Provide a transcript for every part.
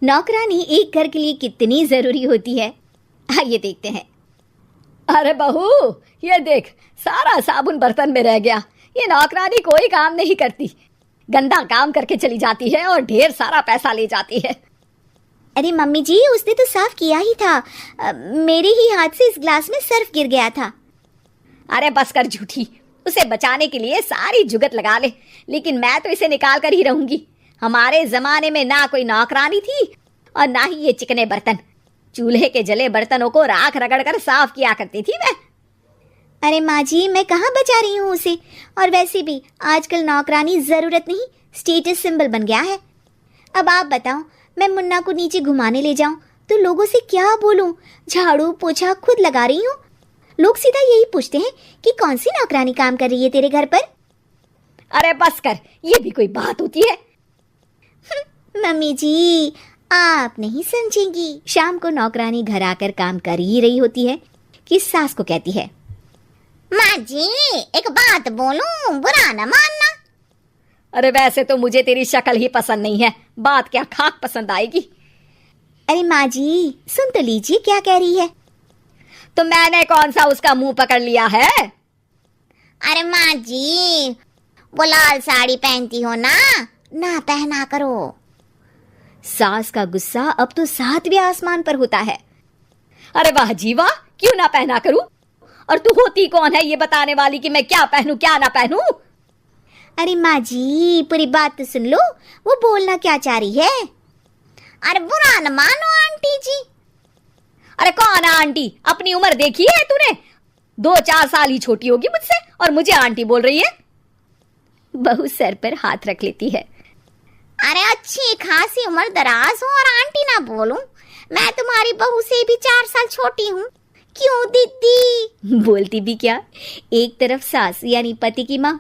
नौकरानी एक घर के लिए कितनी जरूरी होती है, आइए देखते हैं। अरे बहू, ये देख, सारा साबुन बर्तन में रह गया। ये नौकरानी कोई काम नहीं करती, गंदा काम करके चली जाती है और ढेर सारा पैसा ले जाती है। अरे मम्मी जी, उसने तो साफ किया ही था। मेरे ही हाथ से इस ग्लास में सर्फ गिर गया था। अरे बस कर झूठी, उसे बचाने के लिए सारी जुगत लगा ले, लेकिन मैं तो इसे निकाल कर ही रहूंगी। हमारे जमाने में ना कोई नौकरानी थी और ना ही ये चिकने बर्तन। चूल्हे के जले बर्तनों को राख रगड़ कर साफ किया करती थी मैं। अरे माँ जी, मैं कहाँ बचा रही हूँ उसे। और वैसे भी आजकल नौकरानी जरूरत नहीं, स्टेटस सिंबल बन गया है। अब आप बताओ, मैं मुन्ना को नीचे घुमाने ले जाऊं तो लोगों से क्या बोलूं? झाड़ू पोछा खुद लगा रही हूँ। लोग सीधा यही पूछते हैं कि कौन सी नौकरानी काम कर रही है तेरे घर पर। अरे बस कर, ये भी कोई बात होती है? मम्मी जी, आप नहीं समझेंगी। शाम को नौकरानी घर आकर काम कर ही रही होती है कि सास को कहती है, माँ जी एक बात बोलूं, बुरा न मानना। अरे वैसे तो मुझे तेरी शक्ल ही पसंद नहीं है, बात क्या खाक पसंद आएगी। अरे माँ जी, सुन तो लीजिए क्या कह रही है। तो मैंने कौन सा उसका मुंह पकड़ लिया है? अरे माँ जी, वो लाल साड़ी पहनती हो ना, ना पहना करो। सास का गुस्सा अब तो 7वें आसमान पर होता है। अरे वाह जी वाह, क्यों ना पहना करूं? और तू होती कौन है ये बताने वाली कि मैं क्या पहनूं क्या ना पहनूं? अरे माँ जी, पूरी बात तो सुन लो, वो बोलना क्या चाह रही है। अरे बुरा न मानो आंटी जी। अरे कौन आंटी? अपनी उम्र देखी है तूने? 2-4 साल ही छोटी होगी मुझसे और मुझे आंटी बोल रही है। बहू सर पर हाथ रख लेती है। अरे अच्छी खासी उम्र दराज हो और आंटी ना बोलूं? मैं तुम्हारी बहू से भी 4 साल छोटी हूँ। क्यों दीदी? बोलती भी क्या, एक तरफ सास यानी पति की माँ,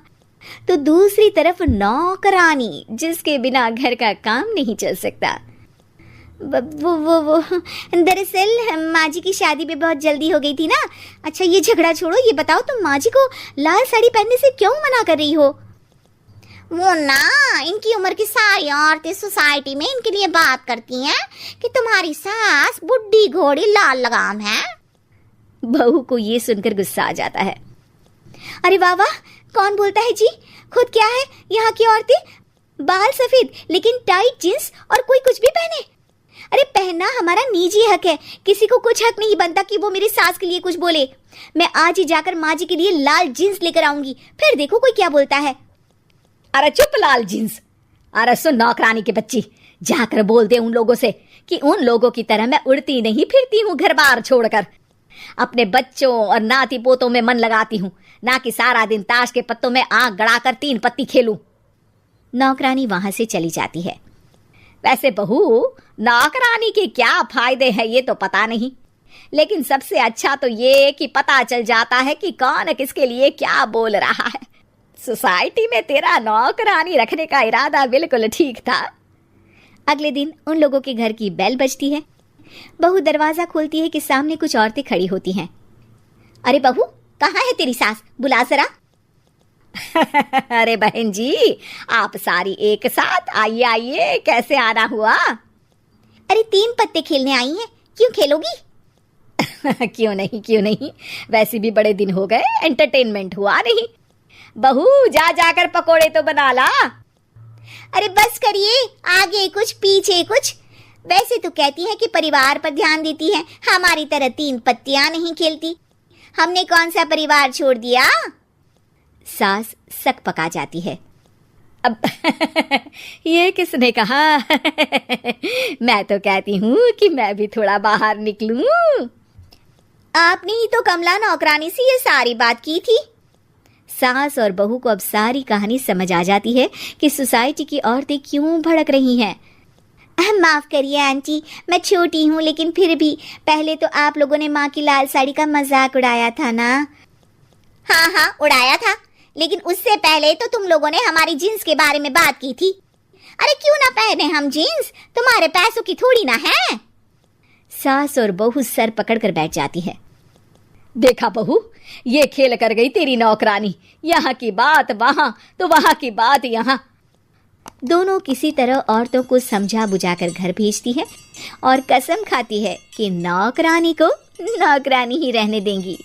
तो दूसरी तरफ नौकरानी जिसके बिना घर का काम नहीं चल सकता। वो दरअसल माँ जी की शादी में बहुत जल्दी हो गई थी ना। अच्छा ये झगड़ा छोड़ो, ये बताओ तुम माँ जी को लाल साड़ी पहनने से क्यों मना कर रही हो? वो ना, इनकी उम्र की सारी औरतें सोसाइटी में इनके लिए बात करती हैं कि तुम्हारी सास बुढ़ी घोड़ी लाल लगाम है। बहू को ये सुनकर गुस्सा आ जाता है। अरे वाह वाह, कौन बोलता है जी? खुद क्या है यहाँ की औरतें, बाल सफेद लेकिन टाइट जींस और कोई कुछ भी पहने। अरे पहनना हमारा निजी हक है, किसी को कुछ हक नहीं बनता कि वो मेरी सास के लिए कुछ बोले। मैं आज ही जाकर माँ जी के लिए लाल जींस लेकर आऊंगी, फिर देखो कोई क्या बोलता है। अरे चुप लाल जींस। अरे सुन नौकरानी के बच्ची, जाकर बोल दे उन लोगों से कि उन लोगों की तरह मैं उड़ती नहीं फिरती हूँ घर बार छोड़कर। अपने बच्चों और नाती पोतों में मन लगाती हूँ, ना कि सारा दिन ताश के पत्तों में आंख गड़ाकर 3 पत्ती खेलूं। नौकरानी वहां से चली जाती है। वैसे बहू, नौकरानी के क्या फायदे हैं ये तो पता नहीं, लेकिन सबसे अच्छा तो ये कि पता चल जाता है कि कौन किसके लिए क्या बोल रहा है। सोसाइटी में तेरा नौकरानी रखने का इरादा बिल्कुल ठीक था। अगले दिन उन लोगों के घर की बेल बजती है। बहू दरवाजा खोलती है कि सामने कुछ औरतें खड़ी होती हैं। अरे बहू, कहाँ है तेरी सास? बुला जरा। अरे बहन जी, आप सारी एक साथ आइए आइए, कैसे आना हुआ? अरे 3 पत्ते खेलने आई हैं, क्यों खेलोगी? क्यों नहीं, वैसे भी बड़े दिन हो गए, एंटरटेनमेंट हुआ नहीं। बहू जा जाकर पकोड़े तो बना ला। अरे बस करिए, आगे कुछ पीछे कुछ। वैसे तो कहती है कि परिवार पर ध्यान देती है, हमारी तरह 3 पत्तियां नहीं खेलती। हमने कौन सा परिवार छोड़ दिया? सास सक पका जाती है। अब ये किसने कहा? मैं तो कहती हूँ कि मैं भी थोड़ा बाहर निकलूं। आपने ही तो कमला नौकरानी से ये सारी बात की थी। सास और बहू को अब सारी कहानी समझ आ जाती है कि सोसाइटी की औरतें क्यों भड़क रही हैं। माफ करिए आंटी, मैं छोटी हूँ, लेकिन फिर भी पहले तो आप लोगों ने माँ की लाल साड़ी का मजाक उड़ाया था ना। हाँ हाँ उड़ाया था, लेकिन उससे पहले तो तुम लोगों ने हमारी जीन्स के बारे में बात की थी। अरे क्यों ना पहने हम जीन्स, तुम्हारे पैसों की थोड़ी ना है। सास और बहू सर पकड़कर बैठ जाती है। देखा बहू, ये खेल कर गई तेरी नौकरानी। यहाँ की बात वहां तो वहां की बात यहाँ। दोनों किसी तरह औरतों को समझा बुझाकर घर भेजती है और कसम खाती है कि नौकरानी को नौकरानी ही रहने देंगी।